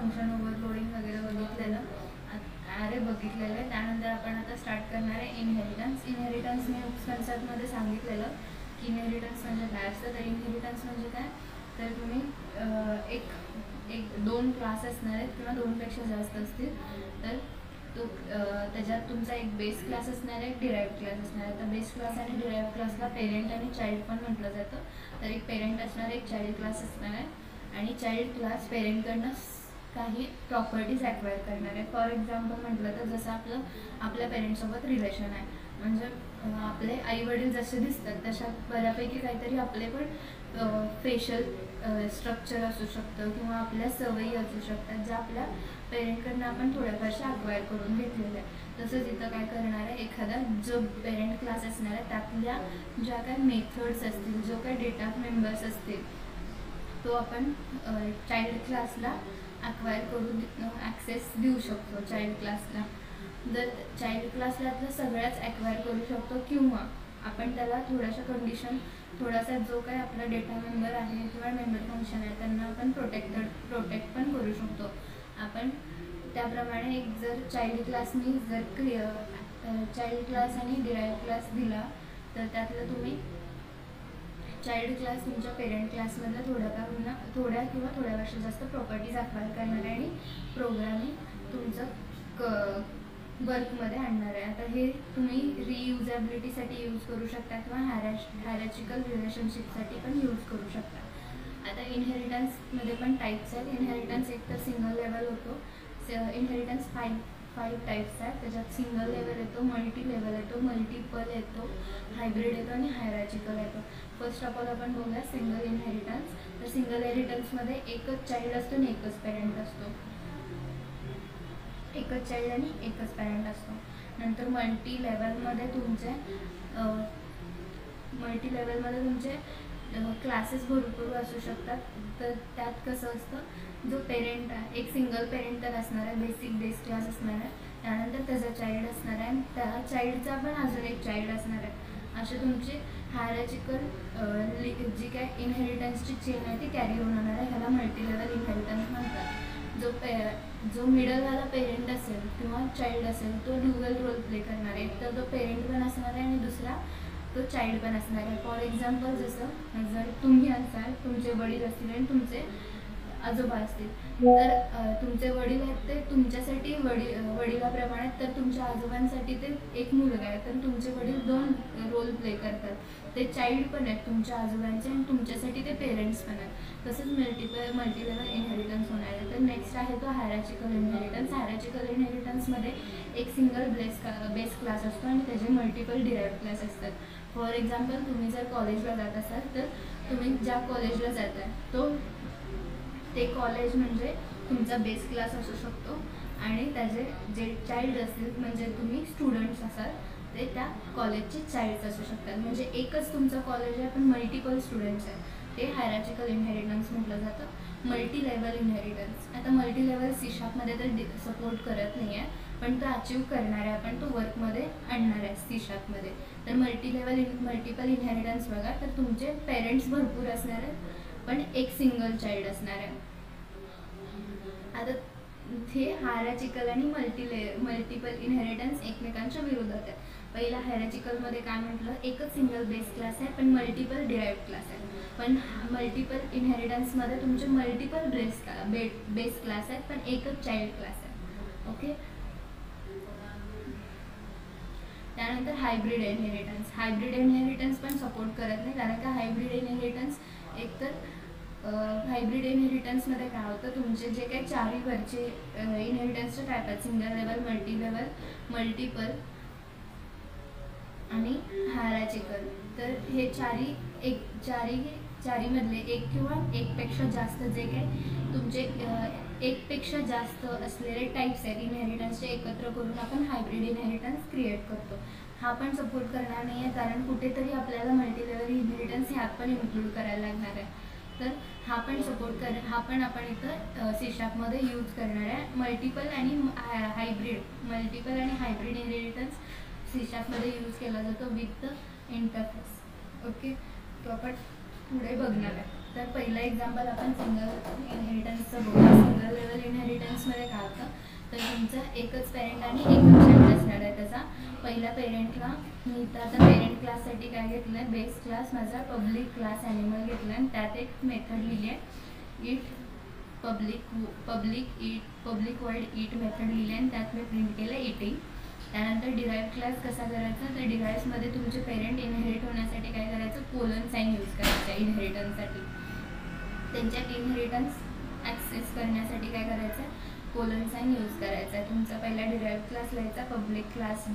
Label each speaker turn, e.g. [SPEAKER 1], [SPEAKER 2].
[SPEAKER 1] Function overloading वगैरे बघितलेलं, array बघितलेलं आहे. त्यानंतर आपण आता स्टार्ट करणार आहे इनहेरिटन्स. इनहेरिटन्स मी कन्सेप्टमध्ये सांगितलेलं की इनहेरिटन्स म्हणजे काय असतं. तर इनहेरिटन्स म्हणजे काय, तर तुम्ही एक दोन क्लास असणार आहेत किंवा दोनपेक्षा जास्त असतील, तर तो त्याच्यात तुमचा एक बेस क्लास असणार आहे, एक डिराइव्ह क्लास असणार आहे. तर बेस क्लास आणि डिराइव्ह क्लासला पेरेंट आणि चाइल्ड पण म्हटलं जातं. तर एक पेरेंट असणार, एक चाइल्ड क्लास असणार आहे आणि चाइल्ड क्लास पेरेंटकडनं काही प्रॉपर्टीज ॲक्वायर करणार आहे. फॉर एक्झाम्पल म्हटलं तर जसं आपल्या पेरेंट्ससोबत रिलेशन आहे, म्हणजे आपले आईवडील जसे दिसतात तशा बऱ्यापैकी काहीतरी आपले पण फेशियल स्ट्रक्चर असू शकतं किंवा आपल्या सवयी असू शकतात, ज्या आपल्या पेरेंटकडनं आपण थोड्याफारशा अक्वायर करून घेतलेल्या आहे. तसंच इथं काय करणार आहे, एखादा जो पेरेंट क्लास असणार आहे त्यातल्या ज्या काय मेथड्स असतील, जो काय डेटा मेंबर्स असतील, तो आपण चाइल्ड क्लासला अक्वायर करून ॲक्सेस देऊ शकतो चाइल्ड क्लासला. जर चाइल्ड क्लासला सगळ्याच ॲक्वायर करू शकतो किंवा आपण त्याला थोड्याशा कंडिशन, थोडासा जो काही आपला डेटा मेंबर आहे किंवा मेंबर फंक्शन आहे त्यांना आपण प्रोटेक्ट पण करू शकतो. आपण त्याप्रमाणे एक जर चाइल्ड क्लासनी चाइल्ड क्लास आणि डिराइव्ह क्लास दिला, तर त्यातलं तुम्ही चाइल्ड क्लास तुमच्या पेरेंट क्लासमधलं थोड्या किंवा थोड्यापेक्षा जास्त प्रॉपर्टीज अक्वायर करणार आहे आणि प्रोग्रामिंग तुमचं वर्कमध्ये आणणार आहे. आता हे तुम्ही रियुजेबिलिटीसाठी यूज करू शकता किंवा हायरार्चिकल रिलेशनशिपसाठी पण यूज करू शकता. आता इनहेरिटन्समध्ये पण टाईप्स आहेत. इनहेरिटन्स एक तर सिंगल लेवल होतो. इनहेरिटन्स फाईव्ह टाईप्स आहेत. त्याच्यात सिंगल लेवल येतो, मल्टी लेवल येतो, मल्टिपल येतो, हायब्रिड येतो आणि हायरार्चिकल येतो. फर्स्ट ऑफ ऑल आपण बघूया सिंगल इनहेरिटन्स. तर सिंगल इनहेरिटन्समध्ये एकच चाइल्ड असतो आणि एकच पेरेंट असतो. एकच चाइल्ड आणि एकच पॅरेंट असतो. नंतर मल्टी लेवलमध्ये तुमचे क्लासेस भरपूर असू शकतात. तर त्यात कसं असतं, जो पेरेंट आहे एक सिंगल पेरेंट तर असणार आहे, बेस क्लास असणार आहे, त्यानंतर त्याचा चाइल्ड असणार आहे आणि त्या चाइल्डचा पण अजून एक चाइल्ड असणार आहे. असे तुमचे हायरार्चिकल जी काय इनहेरिटन्सची चेन आहे ती कॅरी होणार आहे. ह्याला मल्टी लेवल इनहेरिटन्स म्हणतात. जो मिडलवाला पेरेंट असेल किंवा चाइल्ड असेल तो ड्युअल रोल प्ले करणार आहे. तर तो पेरेंट पण असणार आहे आणि दुसरा तो चाइल्ड पण असणार आहे. फॉर एक्झाम्पल जसं जर तुम्ही असाल, तुमचे वडील असतील आणि तुमचे आजोबा असतील, तर तुमचे वडील आहेत ते तुमच्यासाठी वडिलाप्रमाणे, तर तुमच्या आजोबांसाठी ते एक मुलगा आहे, तर तुमचे वडील दोन रोल प्ले करतात. ते चाइल्ड पण आहेत तुमच्या आजोबांचे आणि तुमच्यासाठी ते पेरेंट्स पण आहेत. तसंच मल्टी लेवल इनहेरिटन्स होणार आहे. तर नेक्स्ट आहे तो हायरार्चिकल इनहेरिटन्स. हायरार्चिकल इनहेरिटन्समध्ये एक सिंगल बेस क्लास असतो आणि त्याचे मल्टिपल डिराइव्ह क्लास असतात. फॉर एक्झाम्पल तुम्ही जर कॉलेजला जात असाल, तर तुम्ही ज्या कॉलेजला जाताय ते कॉलेज म्हणजे तुमचा बेस क्लास असू शकतो आणि त्याचे जे चाइल्ड असतील, म्हणजे तुम्ही स्टुडंट्स असाल, ते त्या कॉलेजचे चाइल्ड्स असू शकतात. म्हणजे एकच तुमचं कॉलेज आहे पण मल्टिपल स्टुडंट्स आहेत, ते हायरार्चिकल इनहेरिटन्स म्हटलं जातं. मल्टी लेवल इनहेरिटन्स, आता मल्टी लेवल C#मध्ये तर सपोर्ट करत नाही आहे, पण तो अचीव करणार आहे, आपण तो वर्कमध्ये आणणार आहे C#मध्ये. तर मल्टिपल इनहेरिटन्स बघा, तर तुमचे पेरेंट्स भरपूर असणार आहेत पण एक सिंगल चाइल्ड असणार आहे. आता हे हायरार्चिकल आणि मल्टिपल इनहेरिटन्स एकमेकांच्या विरोधात आहे. पहिला हायरार्चिकलमध्ये काय म्हटलं, एकच सिंगल बेस क्लास आहे पण मल्टिपल डिराइव्ह क्लास आहे. पण मल्टिपल इनहेरिटन्समध्ये तुमचे मल्टिपल बेस क्लास आहेत पण एकच चाइल्ड क्लास आहे. ओके. त्यानंतर हायब्रिड इनहेरिटन्स पण सपोर्ट करत नाही, कारण का हायब्रिड इनहेरिटन्स एकतर हायब्रिड इनहेरिटन्समध्ये काय होतं, तुमचे जे काही चारी वरचे इनहेरिटन्सचे टाईप आहेत, single level, multi level, multiple आणि हायरार्चिकल, तर हे चारीमधले एक किंवा एकपेक्षा जास्त जे काही तुमचे एकपेक्षा जास्त असलेले टाईप्स आहेत इनहेरिटन्सचे एकत्र करून आपण हायब्रिड इनहेरिटन्स क्रिएट करतो. हा पण सपोर्ट करणार नाही आहे, कारण कुठेतरी आपल्याला मल्टी लेवल इनहेरिटन्स ह्यात पण इन्क्लूड करायला लागणार आहे. तर हा पण आपण इथं C#मध्ये यूज करणार आहे. मल्टिपल आणि हायब्रिड इनहेरिटन्स C#मध्ये यूज केला जातो विथ द इंटरफेस. ओके, तो आपण पुढे बघणार आहे. तर पहिला एक्झाम्पल आपण सिंगल इनहेरिटन्सचं बघूया. सिंगल लेवल इनहेरिटन्स तर तुमचा एकच पेरेंट आणि एकच चाइल्ड असणार आहे त्याचा. पहिल्या पेरेंटला मी इथं आता पेरेंट क्लाससाठी काय घेतलं आहे, बेस क्लास माझा पब्लिक क्लास ॲनिमल घेतला आहे. त्यात एक मेथड लिहिली आहे, it public world it method लिहिली आहे आणि त्यात मी प्रिंट केलं इटिंग. त्यानंतर डिराईव्ह क्लास कसा करायचा, तर डिराईव्हमध्ये तुमचे पेरेंट इनहेरिट होण्यासाठी काय करायचं, कोलन साईन यूज करायचा इनहेरिटन्ससाठी. त्यांच्यात इनहेरिटन्स ॲक्सेस करण्यासाठी काय करायचं, कोलन साईन यूज करायचा. तुमचा पहिला डिराईव्ह क्लास लिहायचा पब्लिक क्लास